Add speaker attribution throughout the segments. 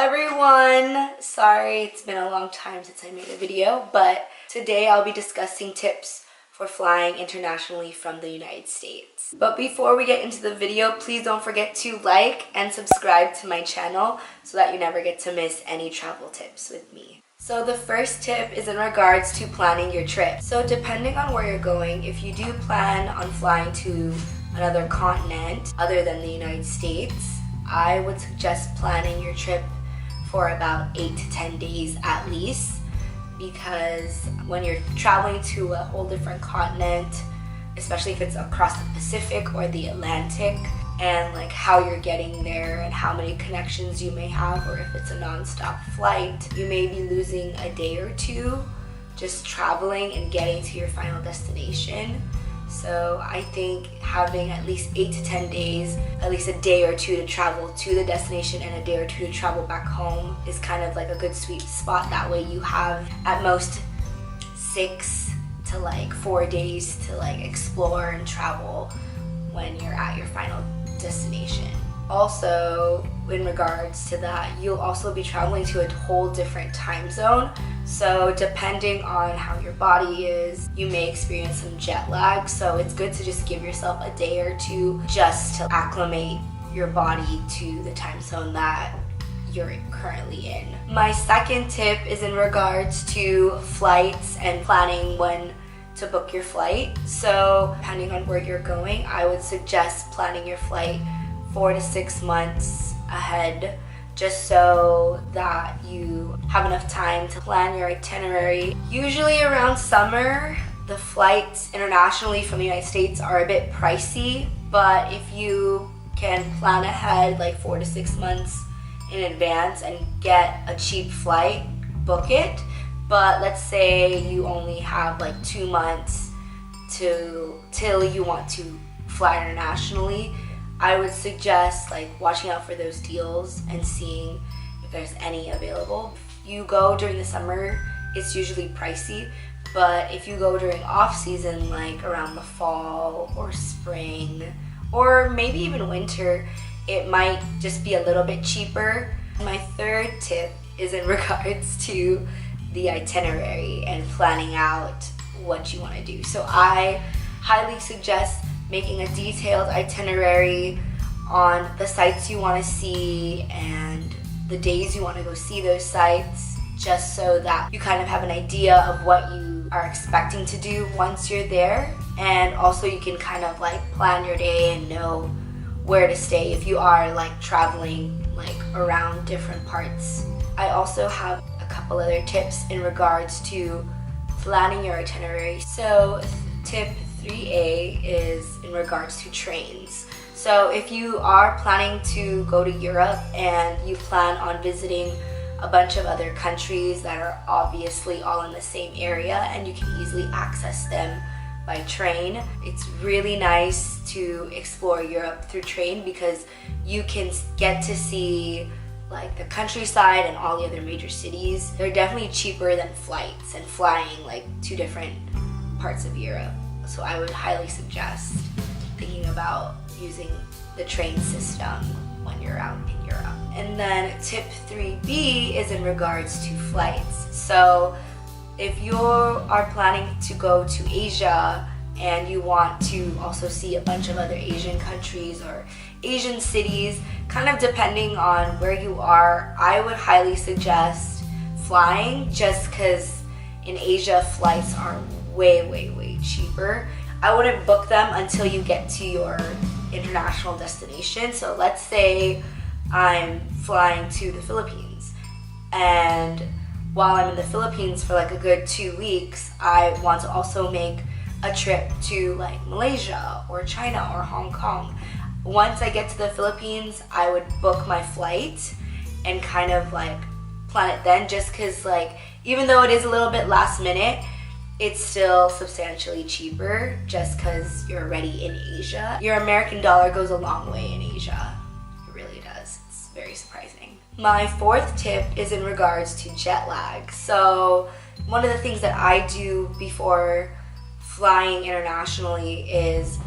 Speaker 1: everyone! Sorry, it's been a long time since I made a video, but today I'll be discussing tips for flying internationally from the United States. But before we get into the video, please don't forget to like and subscribe to my channel so that you never get to miss any travel tips with me. So the first tip is in regards to planning your trip. So depending on where you're going, if you do plan on flying to another continent other than the United States, I would suggest planning your trip for about 8 to 10 days at least, because when you're traveling to a whole different continent, especially if it's across the Pacific or the Atlantic, and like how you're getting there and how many connections you may have, or if it's a non-stop flight, you may be losing a day or two just traveling and getting to your final destination. So I think having at least 8 to 10 days, at least a day or two to travel to the destination and a day or two to travel back home is kind of like a good sweet spot. That way you have at most 6 to like 4 days to like explore and travel when you're at your final destination. Also, in regards to that, you'll also be traveling to a whole different time zone. So depending on how your body is, you may experience some jet lag. So it's good to just give yourself a day or two just to acclimate your body to the time zone that you're currently in. My second tip is in regards to flights and planning when to book your flight. So depending on where you're going, I would suggest planning your flight 4 to 6 months ahead, just so that you have enough time to plan your itinerary. Usually around summer, the flights internationally from the United States are a bit pricey, but if you can plan ahead like 4 to 6 months in advance and get a cheap flight, book it. But let's say you only have like 2 months till you want to fly internationally, I would suggest like watching out for those deals and seeing if there's any available. If you go during the summer, it's usually pricey, but if you go during off season, like around the fall or spring, or maybe even winter, it might just be a little bit cheaper. My third tip is in regards to the itinerary and planning out what you want to do. So I highly suggest making a detailed itinerary on the sites you want to see and the days you want to go see those sites, just so that you kind of have an idea of what you are expecting to do once you're there. And also you can kind of like plan your day and know where to stay if you are like traveling like around different parts. I also have a couple other tips in regards to planning your itinerary. So tip 3A is in regards to trains. So if you are planning to go to Europe and you plan on visiting a bunch of other countries that are obviously all in the same area and you can easily access them by train, it's really nice to explore Europe through train because you can get to see like the countryside and all the other major cities. They're definitely cheaper than flights and flying like to different parts of Europe. So I would highly suggest thinking about using the train system when you're out in Europe. And then tip 3B is in regards to flights. So if you are planning to go to Asia and you want to also see a bunch of other Asian countries or Asian cities, kind of depending on where you are, I would highly suggest flying, just because in Asia flights are way cheaper. I wouldn't book them until you get to your international destination. So let's say I'm flying to the Philippines, and while I'm in the Philippines for like a good 2 weeks, I want to also make a trip to like Malaysia or China or Hong Kong. Once I get to the Philippines, I would book my flight and kind of like plan it then, just because like even though it is a little bit last minute, it's still substantially cheaper just because you're already in Asia. Your American dollar goes a long way in Asia. It really does. It's very surprising. My fourth tip is in regards to jet lag. So one of the things that I do before flying internationally is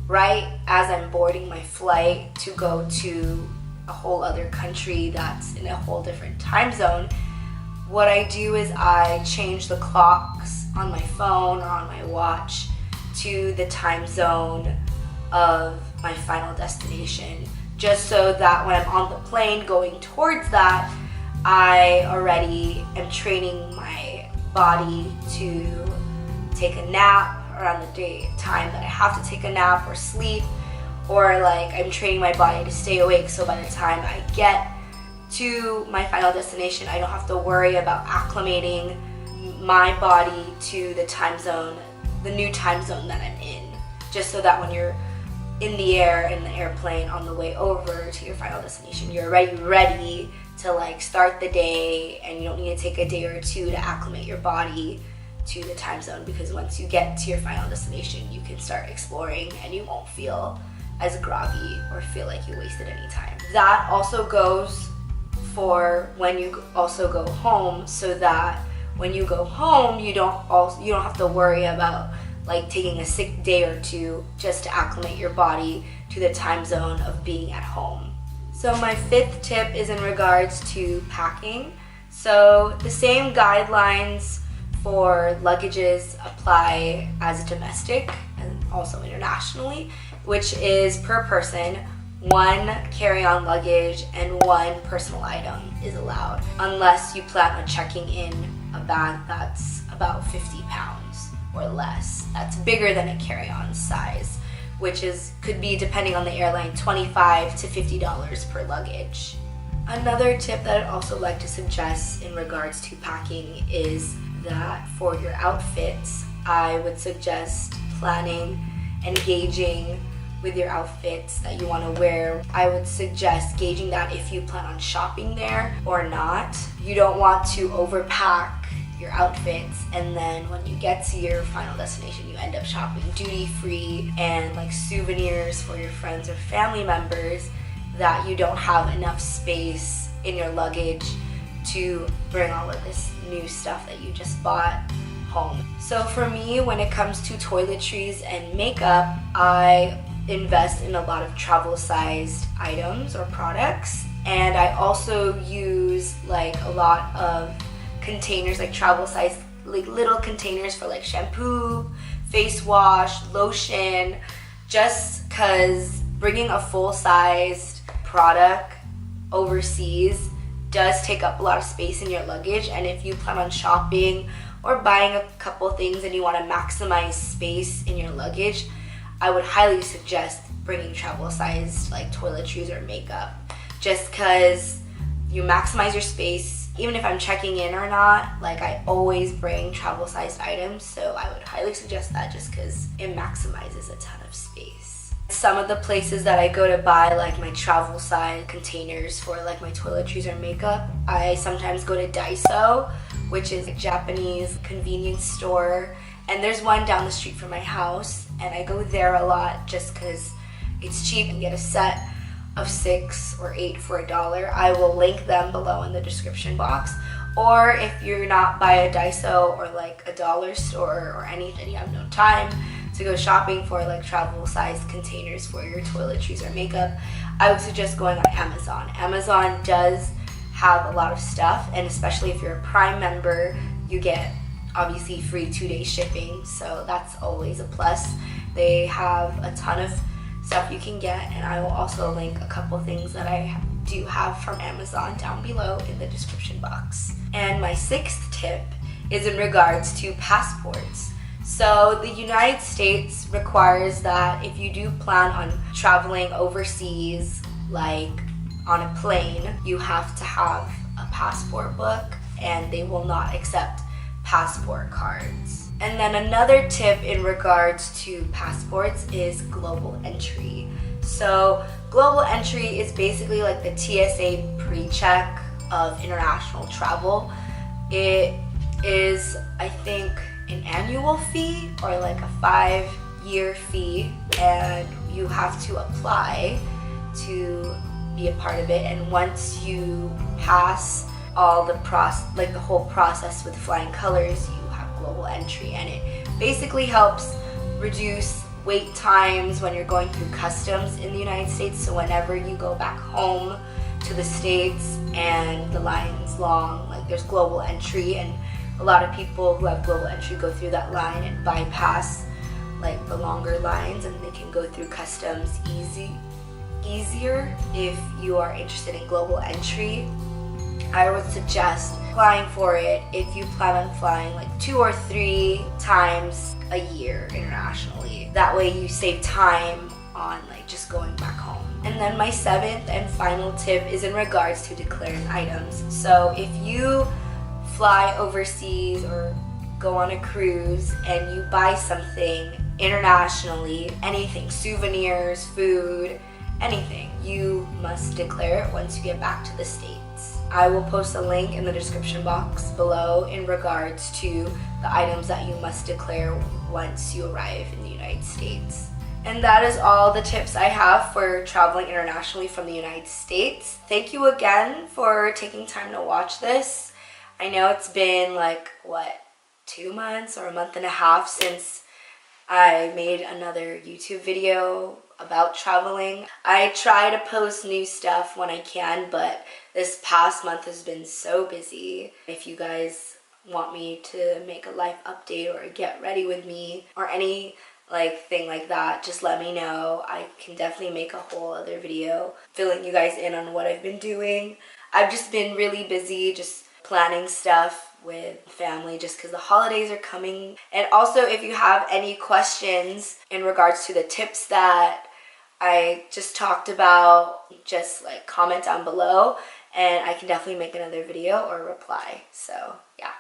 Speaker 1: right as I'm boarding my flight to go to a whole other country that's in a whole different time zone, what I do is I change the clocks on my phone or on my watch to the time zone of my final destination, just so that when I'm on the plane going towards that, I already am training my body to take a nap around the time that I have to take a nap or sleep, or like I'm training my body to stay awake, so by the time I get to my final destination, I don't have to worry about acclimating my body to the time zone, the new time zone that I'm in, just so that when you're in the air, in the airplane, on the way over to your final destination, you're already ready to like start the day, and you don't need to take a day or two to acclimate your body to the time zone, because once you get to your final destination, you can start exploring and you won't feel as groggy or feel like you wasted any time. That also goes for when you also go home, so that when you go home, you don't have to worry about like taking a sick day or two just to acclimate your body to the time zone of being at home. So my 5th tip is in regards to packing. So the same guidelines for luggages apply as domestic and also internationally, which is per person, 1 carry-on luggage and 1 personal item is allowed, unless you plan on checking in a bag that's about 50 pounds or less. That's bigger than a carry-on size, which could be, depending on the airline, $25 to $50 per luggage. Another tip that I'd also like to suggest in regards to packing is that for your outfits, I would suggest planning and gauging with your outfits that you want to wear. I would suggest gauging that if you plan on shopping there or not. You don't want to overpack your outfits, and then when you get to your final destination, you end up shopping duty-free and like souvenirs for your friends or family members, that you don't have enough space in your luggage to bring all of this new stuff that you just bought home. So for me, when it comes to toiletries and makeup, I invest in a lot of travel-sized items or products, and I also use like a lot of containers, like travel-sized, like little containers for like shampoo, face wash, lotion, just because bringing a full-sized product overseas does take up a lot of space in your luggage. And if you plan on shopping or buying a couple things and you want to maximize space in your luggage, I would highly suggest bringing travel-sized like toiletries or makeup, just because you maximize your space. Even if I'm checking in or not, like I always bring travel-sized items, so I would highly suggest that just because it maximizes a ton of space. Some of the places that I go to buy like my travel-sized containers for like my toiletries or makeup, I sometimes go to Daiso, which is a Japanese convenience store, and there's one down the street from my house, and I go there a lot just because it's cheap and get a set of 6 or 8 for $1. I will link them below in the description box. Or if you're not by a Daiso or like a dollar store or anything, you have no time to go shopping for like travel-sized containers for your toiletries or makeup, I would suggest going on Amazon. Amazon does have a lot of stuff, and especially if you're a Prime member, you get obviously free 2-day shipping, so that's always a plus. They have a ton of stuff you can get, and I will also link a couple things that I do have from Amazon down below in the description box. And my 6th tip is in regards to passports. So the United States requires that if you do plan on traveling overseas, like on a plane, you have to have a passport book, and they will not accept passport cards. And then another tip in regards to passports is global entry. So global entry is basically like the TSA pre-check of international travel. It is, I think, an annual fee or like a 5-year fee, and you have to apply to be a part of it. And once you pass all the the whole process with flying colors, you have global entry, and it basically helps reduce wait times when you're going through customs in the United States. So whenever you go back home to the States and the line's long, like there's global entry, and a lot of people who have global entry go through that line and bypass like the longer lines, and they can go through customs easier. If you are interested in global entry, I would suggest applying for it if you plan on flying like 2 or 3 times a year internationally. That way you save time on like just going back home. And then my 7th and final tip is in regards to declaring items. So if you fly overseas or go on a cruise and you buy something internationally, anything, souvenirs, food, anything, you must declare it once you get back to the States. I will post a link in the description box below in regards to the items that you must declare once you arrive in the United States. And that is all the tips I have for traveling internationally from the United States. Thank you again for taking time to watch this. I know it's been like, 2 months or a month and a half since I made another YouTube video about traveling. I try to post new stuff when I can, but this past month has been so busy. If you guys want me to make a life update or get ready with me or any thing like that, just let me know. I can definitely make a whole other video filling you guys in on what I've been doing. I've just been really busy just planning stuff with family just because the holidays are coming. And also, if you have any questions in regards to the tips that I just talked about, just comment down below and I can definitely make another video or reply. So yeah,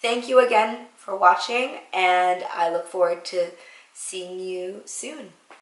Speaker 1: thank you again for watching, and I look forward to seeing you soon.